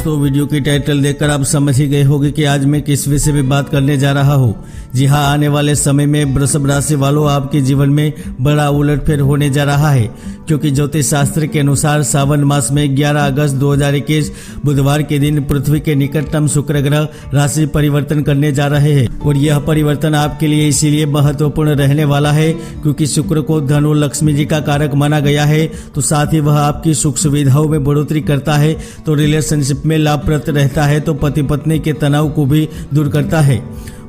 दोस्तों, वीडियो की टाइटल देखकर आप समझ ही गए होंगे कि आज मैं किस विषय में बात करने जा रहा हूँ। जी हाँ, आने वाले समय में वृषभ राशि वालों आपके जीवन में बड़ा उलटफेर होने जा रहा है, क्योंकि ज्योतिष शास्त्र के अनुसार सावन मास में 11 अगस्त 2021 बुधवार के दिन पृथ्वी के निकटतम शुक्र ग्रह राशि परिवर्तन करने जा रहे हैं। और यह परिवर्तन आपके लिए इसीलिए महत्वपूर्ण रहने वाला है क्योंकि शुक्र को धन और लक्ष्मी जी का कारक माना गया है, तो साथ ही वह आपकी सुख सुविधाओं में बढ़ोतरी करता है, तो रिलेशनशिप में लाभप्रद रहता है, तो पति पत्नी के तनाव को भी दूर करता है।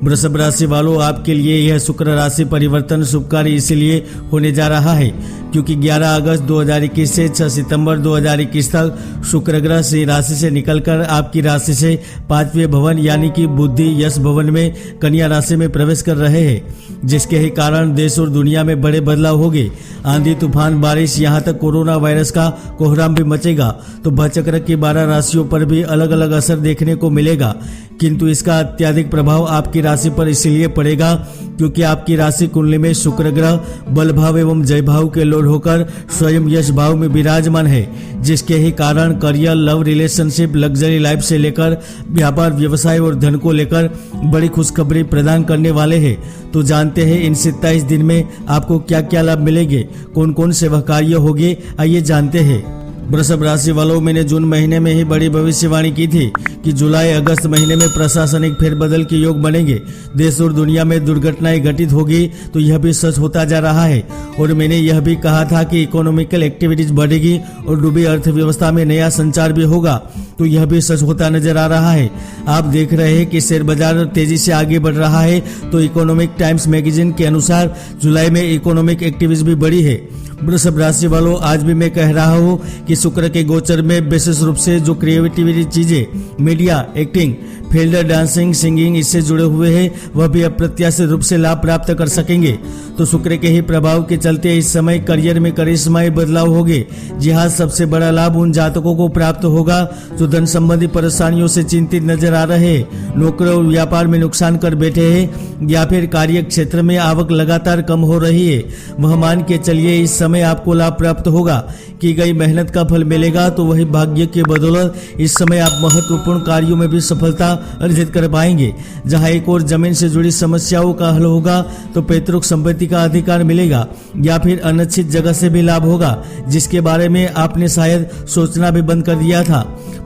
वृषभ राशि वालों, आपके लिए यह शुक्र राशि परिवर्तन शुभकारी इसलिए होने जा रहा है क्योंकि 11 अगस्त 2021 से 6 सितंबर 2021 तक शुक्र ग्रह से राशि से निकलकर आपकी राशि से 5वें भवन यानी कि बुद्धि यश भवन में कन्या राशि में प्रवेश कर रहे हैं, जिसके ही कारण देश और दुनिया में बड़े बदलाव होंगे। आंधी तूफान बारिश, यहाँ तक कोरोना वायरस का कोहराम भी मचेगा, तो भचक्र की 12 राशियों पर भी अलग अलग असर देखने को मिलेगा, किंतु इसका अत्यधिक प्रभाव आपकी राशि पर इसलिए पड़ेगा क्योंकि आपकी राशि कुंडली में शुक्र ग्रह बल भाव एवं जय भाव के लॉर्ड होकर स्वयं यश भाव में विराजमान है, जिसके ही कारण career, love, relationship, luxury life से लेकर व्यापार, व्यवसाय और धन को लेकर बड़ी खुशखबरी प्रदान करने वाले हैं। तो जानते हैं इन 27 दिन में आपको क्या क्या लाभ मिलेंगे, कौन कौन से वह कार्य होंगे, आइए जानते हैं। वृषभ राशि वालों, मैंने जून महीने में ही बड़ी भविष्यवाणी की थी कि जुलाई अगस्त महीने में प्रशासनिक फेरबदल के योग बनेंगे, देश और दुनिया में दुर्घटनाएं घटित होगी, तो यह भी सच होता जा रहा है। और मैंने यह भी कहा था कि इकोनॉमिकल एक्टिविटीज बढ़ेगी और डूबी अर्थव्यवस्था में नया संचार भी होगा, तो यह भी सच होता नजर आ रहा है। आप देख रहे हैं कि शेयर बाजार तेजी से आगे बढ़ रहा है, तो इकोनॉमिक टाइम्स मैगजीन के अनुसार जुलाई में इकोनॉमिक एक्टिविटीज भी बढ़ी है। वृषभ राशि वालों, आज भी मैं कह रहा हूँ कि शुक्र के गोचर में विशेष रूप से जो क्रिएटिविटी चीजें, media, acting, field, dancing, singing इससे जुड़े हुए हैं, वह भी अप्रत्याशित रूप से लाभ प्राप्त कर सकेंगे। तो शुक्र के ही प्रभाव के चलते इस समय करियर में करिश्माई बदलाव होंगे। जी हाँ, सबसे बड़ा लाभ उन जातकों को प्राप्त होगा जो धन संबंधी परेशानियों से चिंतित नजर आ रहे हैं, नौकरी और व्यापार में नुकसान कर बैठे हैं, या फिर कार्य क्षेत्र में आवक लगातार कम हो रही है। वह मान के चलिए इस समय आपको लाभ प्राप्त होगा, की गई मेहनत का फल मिलेगा, तो वही भाग्य के बदौलत इस समय आप महत्वपूर्ण कार्यों में भी सफलता अर्जित कर पाएंगे। जहां एक और जमीन से जुड़ी समस्याओं का हल होगा, तो पैतृक संपत्ति का अधिकार मिलेगा, या फिर अनिश्चित जगह से भी लाभ होगा जिसके बारे में आपने शायद सोचना भी बंद कर दिया था।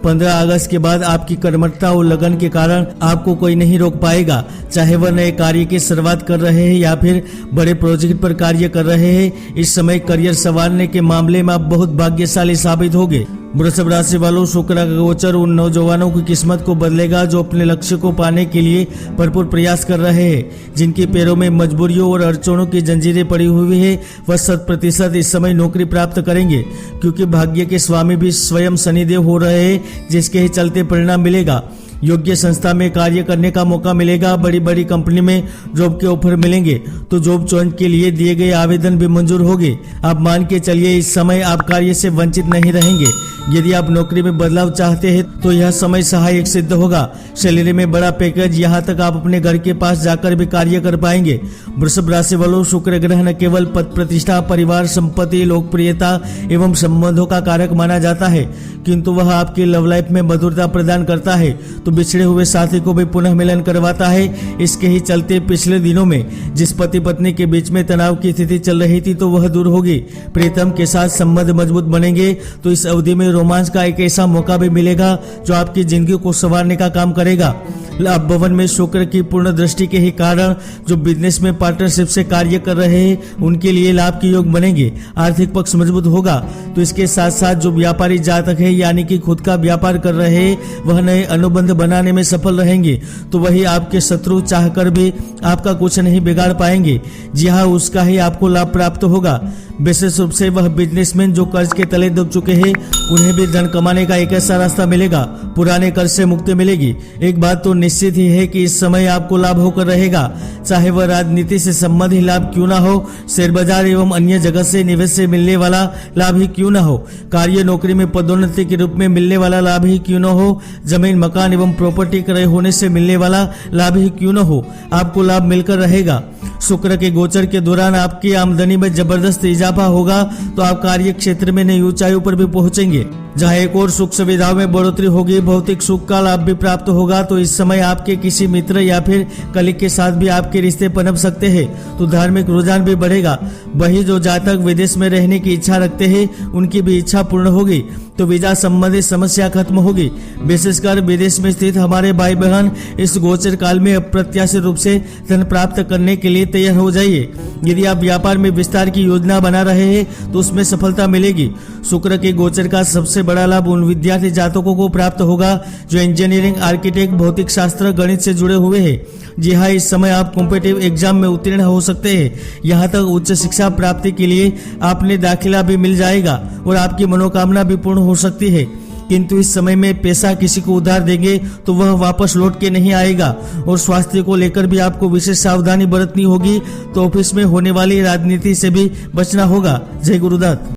15 अगस्त के बाद आपकी कर्मठता और लगन के कारण आपको कोई नहीं रोक पाएगा, चाहे वह नए कार्य की शुरुआत कर रहे हैं या फिर बड़े प्रोजेक्ट पर कार्य कर रहे हैं। इस समय करियर संवारने के मामले में आप बहुत भाग्यशाली साबित होंगे। वृषभ राशि वालों, शुक्र का गोचर उन नौजवानों की किस्मत को बदलेगा जो अपने लक्ष्य को पाने के लिए भरपूर प्रयास कर रहे हैं, जिनके पैरों में मजबूरियों और अड़चनों की जंजीरें पड़ी हुई है, वह 100% इस समय नौकरी प्राप्त करेंगे, क्योंकि भाग्य के स्वामी भी स्वयं शनिदेव हो रहे हैं, जिसके ही चलते परिणाम मिलेगा। योग्य संस्था में कार्य करने का मौका मिलेगा, बड़ी बड़ी कंपनी में जॉब के ऑफर मिलेंगे, तो जॉब चॉइस के लिए दिए गए आवेदन भी मंजूर होंगे। आप मान के चलिए इस समय आप कार्य से वंचित नहीं रहेंगे। यदि आप नौकरी में बदलाव चाहते हैं तो यह समय सहायक सिद्ध होगा। सैलरी में बड़ा पैकेज, यहाँ तक आप अपने घर के पास जाकर भी कार्य कर पाएंगे। वृषभ राशि वालों, शुक्र ग्रह न केवल पद प्रतिष्ठा, परिवार, संपत्ति, लोकप्रियता एवं संबंधों का कारक माना जाता है, किंतु वह आपकी लव लाइफ में मधुरता प्रदान करता है, तो बिछड़े हुए साथी को भी पुनः मिलन करवाता है। इसके ही चलते पिछले दिनों में जिस पति पत्नी के बीच में तनाव की स्थिति चल रही थी, तो वह दूर होगी। प्रीतम के साथ संबंध मजबूत बनेंगे, तो इस अवधि में रोमांस का एक ऐसा मौका भी मिलेगा जो आपकी जिंदगी को संवारने का काम करेगा। लाभ भवन में शुक्र की पूर्ण दृष्टि के ही कारण जो बिजनेस में पार्टनरशिप से कार्य कर रहे हैं उनके लिए लाभ के योग बनेंगे, आर्थिक पक्ष मजबूत होगा। तो इसके साथ साथ जो व्यापारी जातक है यानी कि खुद का व्यापार कर रहे हैं, वह नए अनुबंध बनाने में सफल रहेंगे, तो वही आपके शत्रु चाहकर भी आपका कुछ नहीं बिगाड़ पाएंगे। जी हाँ, उसका ही आपको लाभ प्राप्त होगा। विशेष रूप से वह बिजनेसमैन जो कर्ज के तले दब चुके हैं, उन्हें भी धन कमाने का एक ऐसा रास्ता मिलेगा, पुराने कर्ज से मुक्ति मिलेगी। एक बात तो निश्चित ही है कि इस समय आपको लाभ होकर रहेगा, चाहे वह राजनीति से संबंधित लाभ क्यों ना हो, शेयर बाजार एवं अन्य जगह से निवेश से मिलने वाला लाभ ही क्यों ना हो, कार्य नौकरी में पदोन्नति के रूप में मिलने वाला लाभ ही क्यों ना हो, जमीन, मकान एवं प्रॉपर्टी क्रय होने से मिलने वाला लाभ ही क्यों ना हो, आपको लाभ मिलकर रहेगा। शुक्र के गोचर के दौरान आपकी आमदनी में जबरदस्त इजाफा होगा, तो आप कार्य क्षेत्र में नई ऊंचाइयों पर भी पहुंचेंगे। जहाँ एक और सुख सुविधाओं में बढ़ोतरी होगी, भौतिक सुख का लाभ भी प्राप्त होगा। तो इस समय आपके किसी मित्र या फिर कलीग के साथ भी आपके रिश्ते पनप सकते हैं। तो धार्मिक रुझान भी बढ़ेगा। वही जो जातक विदेश में रहने की इच्छा रखते हैं उनकी भी इच्छा पूर्ण होगी। तो वीजा संबंधित समस्या खत्म होगी। विशेषकर विदेश में स्थित हमारे भाई बहन इस गोचर काल में अप्रत्याशित रूप से धन प्राप्त करने के लिए तैयार हो जाइए। यदि आप व्यापार में विस्तार की योजना बना रहे हैं तो उसमें सफलता मिलेगी। शुक्र के गोचर का सबसे बड़ा लाभ उन विद्यार्थी जातकों को प्राप्त होगा जो इंजीनियरिंग, आर्किटेक्ट, भौतिक शास्त्र, गणित से जुड़े हुए हैं। जी हाँ, इस समय आप कॉम्पिटिटिव एग्जाम में उत्तीर्ण हो सकते हैं। यहाँ तक उच्च शिक्षा प्राप्ति के लिए आपने दाखिला भी मिल जाएगा और आपकी मनोकामना भी पूर्ण हो सकती है। किंतु इस समय में पैसा किसी को उधार देंगे तो वह वापस लौट के नहीं आएगा। और स्वास्थ्य को लेकर भी आपको विशेष सावधानी बरतनी होगी। तो ऑफिस में होने वाली राजनीति से भी बचना होगा। जय गुरुदत्त।